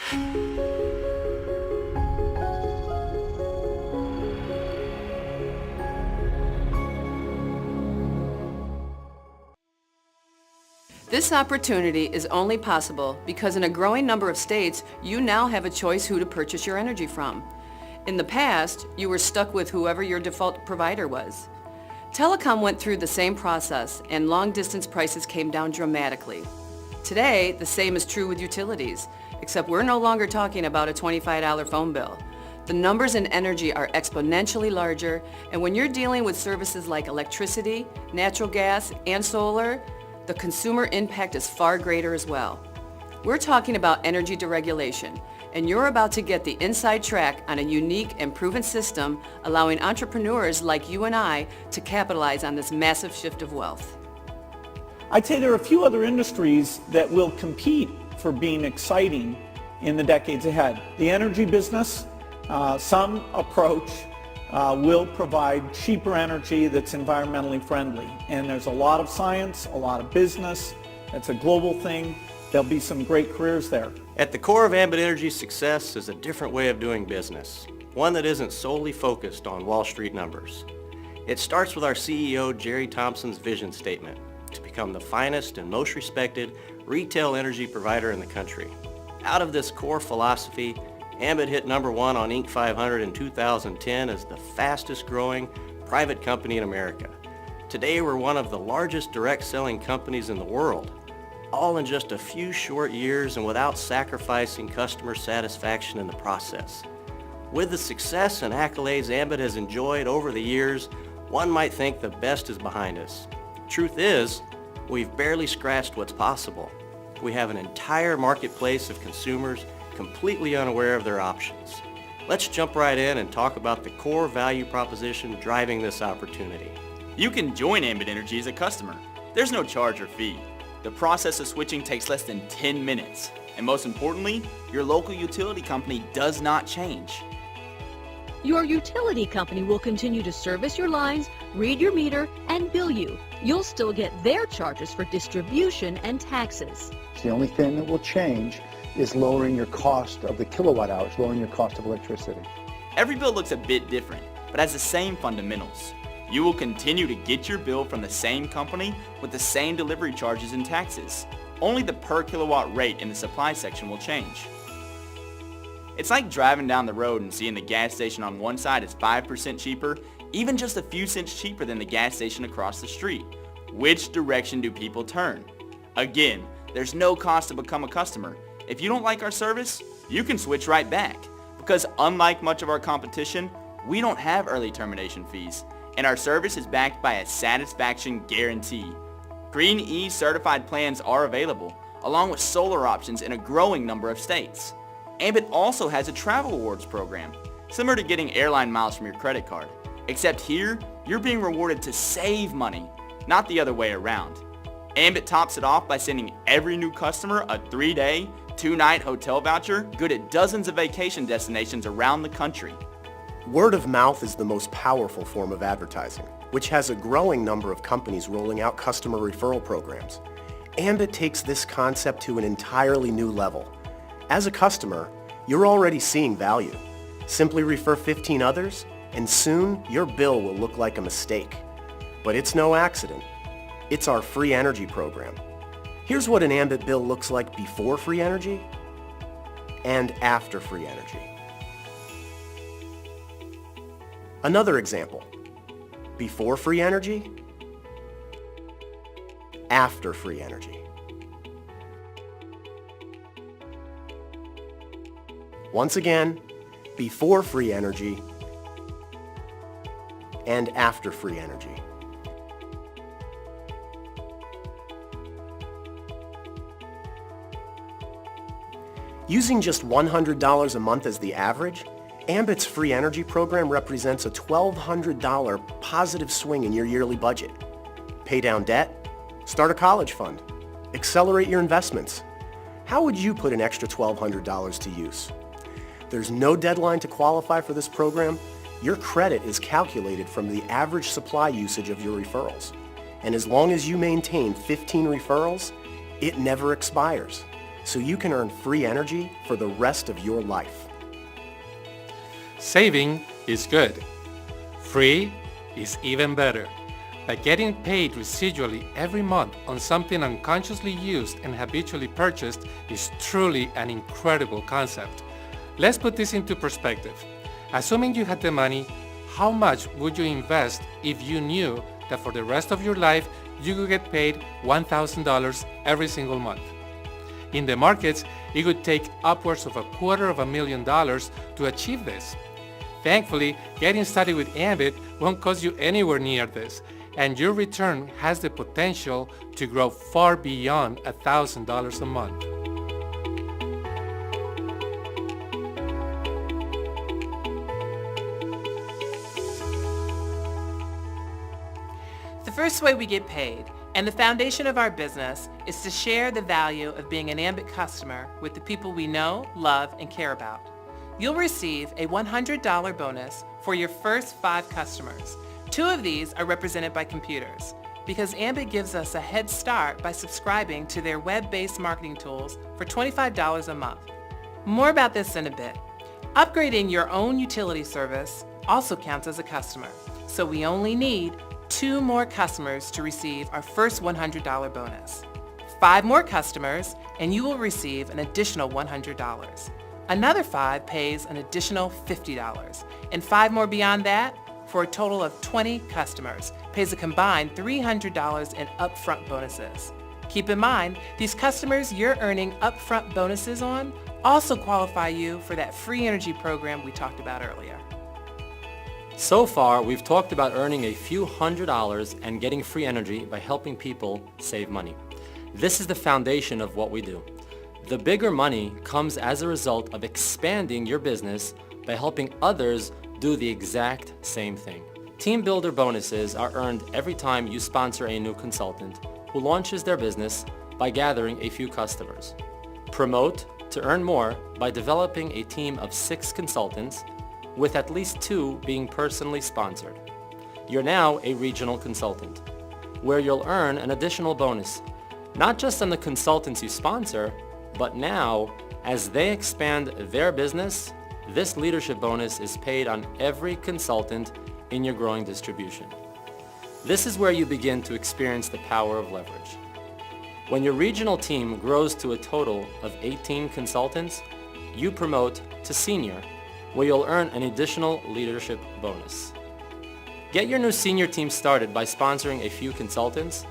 This opportunity is only possible because in a growing number of states, you now have a choice who to purchase your energy from. In the past, you were stuck with whoever your default provider was. Telecom went through the same process and long-distance prices came down dramatically. Today, the same is true with utilities, except we're no longer talking about a $25 phone bill. The numbers in energy are exponentially larger, and when you're dealing with services like electricity, natural gas, and solar, the consumer impact is far greater as well. We're talking about energy deregulation, and you're about to get the inside track on a unique and proven system allowing entrepreneurs like you and I to capitalize on this massive shift of wealth. I'd say there are a few other industries that will compete for being exciting in the decades ahead. The energy business, some approach will provide cheaper energy that's environmentally friendly. And there's a lot of science, a lot of business. It's a global thing. There'll be some great careers there. At the core of Ambit Energy's success is a different way of doing business, one that isn't solely focused on Wall Street numbers. It starts with our CEO, Jerry Thompson's vision statement to become the finest and most respected retail energy provider in the country. Out of this core philosophy, Ambit hit number 1 on Inc. 500 in 2010 as the fastest growing private company in America. Today we're one of the largest direct selling companies in the world, all in just a few short years and without sacrificing customer satisfaction in the process. With the success and accolades Ambit has enjoyed over the years, one might think the best is behind us. Truth is, we've barely scratched what's possible. We have an entire marketplace of consumers completely unaware of their options. Let's jump right in and talk about the core value proposition driving this opportunity. You can join Ambit Energy as a customer. There's no charge or fee. The process of switching takes less than 10 minutes. And most importantly, your local utility company does not change. Your utility company will continue to service your lines, read your meter, and bill you. You'll still get their charges for distribution and taxes. The only thing that will change is lowering your cost of the kilowatt hours, lowering your cost of electricity. Every bill looks a bit different, but has the same fundamentals. You will continue to get your bill from the same company with the same delivery charges and taxes. Only the per kilowatt rate in the supply section will change. It's like driving down the road and seeing the gas station on one side is 5% cheaper, even just a few cents cheaper than the gas station across the street. Which direction do people turn? Again, there's no cost to become a customer. If you don't like our service, you can switch right back. Because unlike much of our competition, we don't have early termination fees, and our service is backed by a satisfaction guarantee. P&NE certified plans are available, along with solar options in a growing number of states. Ambit also has a travel awards program, similar to getting airline miles from your credit card. Except here, you're being rewarded to save money, not the other way around. Ambit tops it off by sending every new customer a 3-day, 2-night hotel voucher good at dozens of vacation destinations around the country. Word of mouth is the most powerful form of advertising, which has a growing number of companies rolling out customer referral programs. Ambit takes this concept to an entirely new level. As a customer, you're already seeing value. Simply refer 15 others, and soon your bill will look like a mistake. But it's no accident. It's our free energy program. Here's what an Ambit bill looks like before free energy and after free energy. Another example, before free energy, after free energy. Once again, before free energy and after free energy. Using just $100 a month as the average, Ambit's free energy program represents a $1,200 positive swing in your yearly budget. Pay down debt, start a college fund, accelerate your investments. How would you put an extra $1,200 to use? There's no deadline to qualify for this program. Your credit is calculated from the average supply usage of your referrals. And as long as you maintain 15 referrals, it never expires. so you can earn free energy for the rest of your life. Saving is good. Free is even better. By getting paid residually every month on something unconsciously used and habitually purchased is truly an incredible concept. Let's put this into perspective. Assuming you had the money, how much would you invest if you knew that for the rest of your life you could get paid $1,000 every single month? In the markets, it would take upwards of $250,000 to achieve this. Thankfully, getting started with Ambit won't cost you anywhere near this, and your return has the potential to grow far beyond $1,000 a month. The first way we get paid, and the foundation of our business, is to share the value of being an Ambit customer with the people we know, love, and care about. You'll receive a $100 bonus for your first 5 customers. 2 of these are represented by computers, because Ambit gives us a head start by subscribing to their web-based marketing tools for $25 a month. More about this in a bit. Upgrading your own utility service also counts as a customer, so we only need 2 more customers to receive our first $100 bonus. 5 more customers and you will receive an additional $100. Another 5 pays an additional $50, and 5 more beyond that, for a total of 20 customers, pays a combined $300 in upfront bonuses. Keep in mind, these customers you're earning upfront bonuses on also qualify you for that free energy program we talked about earlier. So far, we've talked about earning a few $100s and getting free energy by helping people save money. This is the foundation of what we do. The bigger money comes as a result of expanding your business by helping others do the exact same thing. Team Builder bonuses are earned every time you sponsor a new consultant who launches their business by gathering a few customers. Promote to earn more by developing a team of 6 consultants, with at least 2 being personally sponsored. You're now a regional consultant, where you'll earn an additional bonus, not just on the consultants you sponsor, but now, as they expand their business, this leadership bonus is paid on every consultant in your growing distribution. This is where you begin to experience the power of leverage. When your regional team grows to a total of 18 consultants, you promote to senior, where you'll earn an additional leadership bonus. Get your new senior team started by sponsoring a few consultants.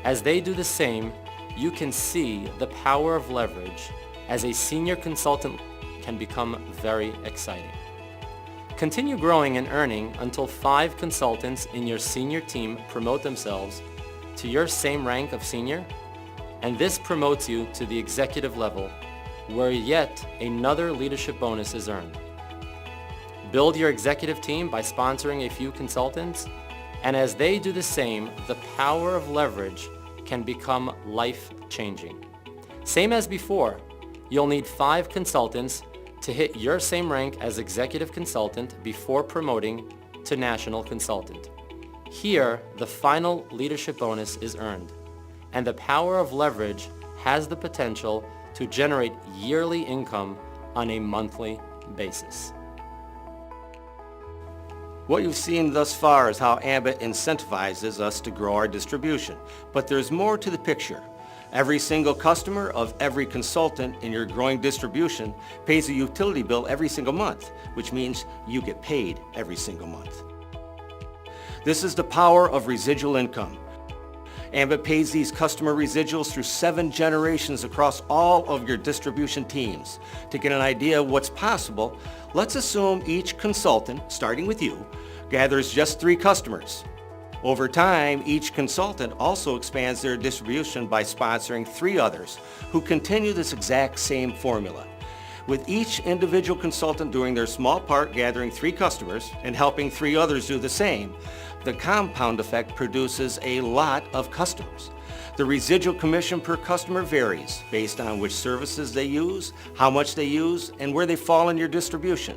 As they do the same, you can see the power of leverage as a senior consultant can become very exciting. Continue growing and earning until 5 consultants in your senior team promote themselves to your same rank of senior, and this promotes you to the executive level, where yet another leadership bonus is earned. Build your executive team by sponsoring a few consultants, and as they do the same, the power of leverage can become life-changing. Same as before, you'll need 5 consultants to hit your same rank as executive consultant before promoting to national consultant. Here, the final leadership bonus is earned, and the power of leverage has the potential to generate yearly income on a monthly basis. What you've seen thus far is how Ambit incentivizes us to grow our distribution, but there's more to the picture. Every single customer of every consultant in your growing distribution pays a utility bill every single month, which means you get paid every single month. This is the power of residual income. Ambit pays these customer residuals through 7 generations across all of your distribution teams. To get an idea of what's possible, let's assume each consultant, starting with you, gathers just 3 customers. Over time, each consultant also expands their distribution by sponsoring 3 others who continue this exact same formula. With each individual consultant doing their small part gathering 3 customers and helping 3 others do the same, the compound effect produces a lot of customers. The residual commission per customer varies based on which services they use, how much they use, and where they fall in your distribution.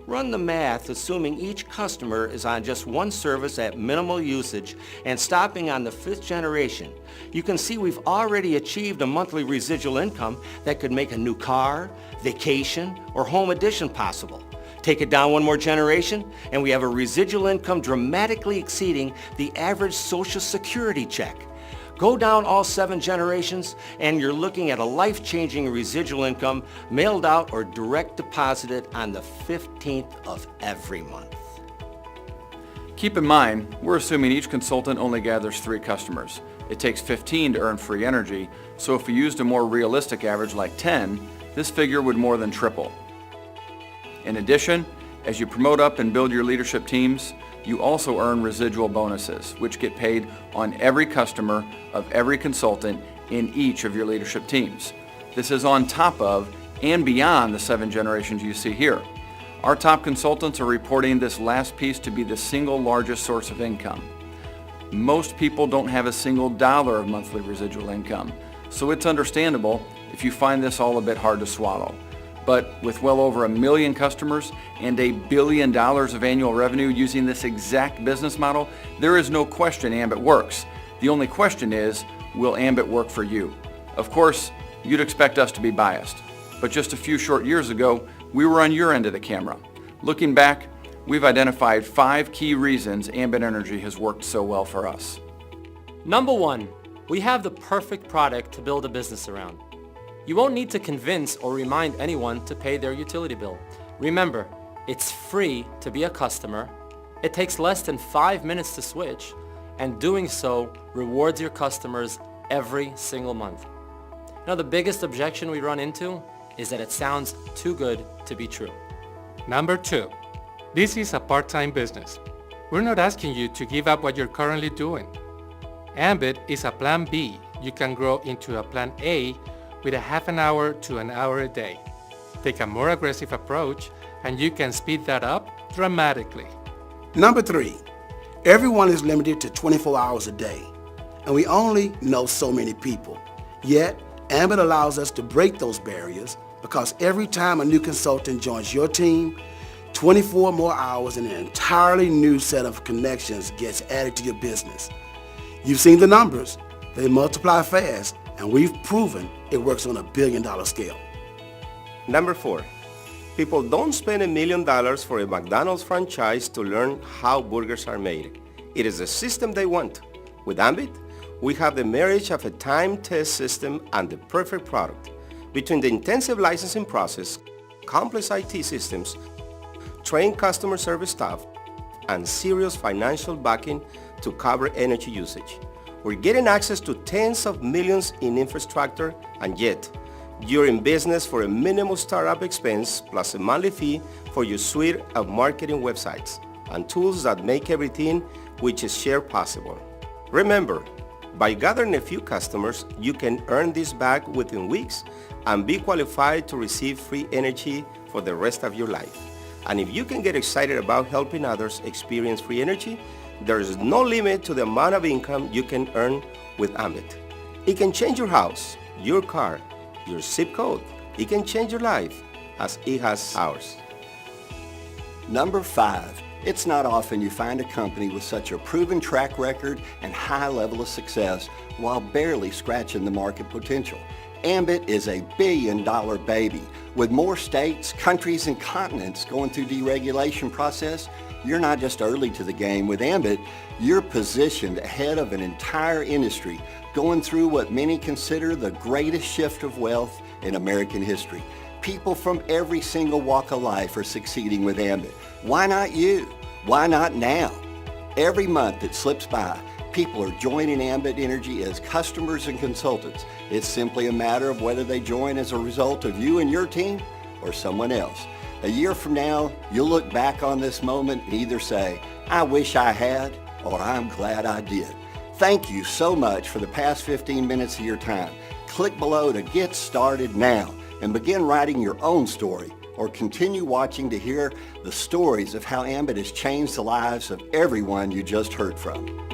Run the math assuming each customer is on just one service at minimal usage and stopping on the 5th generation. You can see we've already achieved a monthly residual income that could make a new car, vacation, or home addition possible. Take it down one more generation, and we have a residual income dramatically exceeding the average Social Security check. Go down all 7 generations, and you're looking at a life-changing residual income mailed out or direct deposited on the 15th of every month. Keep in mind, we're assuming each consultant only gathers 3 customers. It takes 15 to earn free energy, so if we used a more realistic average like 10, this figure would more than triple. In addition, as you promote up and build your leadership teams, you also earn residual bonuses, which get paid on every customer of every consultant in each of your leadership teams. This is on top of and beyond the 7 generations you see here. Our top consultants are reporting this last piece to be the single largest source of income. Most people don't have a single dollar of monthly residual income, so it's understandable if you find this all a bit hard to swallow. But with well over 1 million customers and $1 billion of annual revenue using this exact business model, there is no question Ambit works. The only question is, will Ambit work for you? Of course, you'd expect us to be biased, but just a few short years ago, we were on your end of the camera. Looking back, we've identified 5 key reasons Ambit Energy has worked so well for us. Number 1, we have the perfect product to build a business around. You won't need to convince or remind anyone to pay their utility bill. Remember, it's free to be a customer, it takes less than 5 minutes to switch, and doing so rewards your customers every single month. Now, the biggest objection we run into is that it sounds too good to be true. Number 2, this is a part-time business. We're not asking you to give up what you're currently doing. Ambit is a plan B you can grow into a plan A with a half an hour to an hour a day. Take a more aggressive approach and you can speed that up dramatically. Number 3, everyone is limited to 24 hours a day, and we only know so many people. Yet, Ambit allows us to break those barriers because every time a new consultant joins your team, 24 more hours and an entirely new set of connections gets added to your business. You've seen the numbers. They multiply fast, and we've proven it works on a billion-dollar scale. Number 4, people don't spend $1 million for a McDonald's franchise to learn how burgers are made. It is a system they want. With Ambit, we have the marriage of a time test system and the perfect product. Between the intensive licensing process, complex IT systems, trained customer service staff, and serious financial backing to cover energy usage, we're getting access to tens of millions in infrastructure, and yet, you're in business for a minimal startup expense plus a monthly fee for your suite of marketing websites and tools that make everything which is shared possible. Remember, by gathering a few customers, you can earn this back within weeks and be qualified to receive free energy for the rest of your life. And if you can get excited about helping others experience free energy, there is no limit to the amount of income you can earn with Ambit. It can change your house, your car, your zip code. It can change your life as it has ours. Number 5, it's not often you find a company with such a proven track record and high level of success while barely scratching the market potential. Ambit is a billion-dollar baby. With more states, countries, and continents going through deregulation process, you're not just early to the game. With Ambit, you're positioned ahead of an entire industry going through what many consider the greatest shift of wealth in American history. People from every single walk of life are succeeding with Ambit. Why not you? Why not now? Every month that slips by, people are joining Ambit Energy as customers and consultants. It's simply a matter of whether they join as a result of you and your team or someone else. A year from now, you'll look back on this moment and either say, I wish I had, or I'm glad I did. Thank you so much for the past 15 minutes of your time. Click below to get started now and begin writing your own story, or continue watching to hear the stories of how Ambit has changed the lives of everyone you just heard from.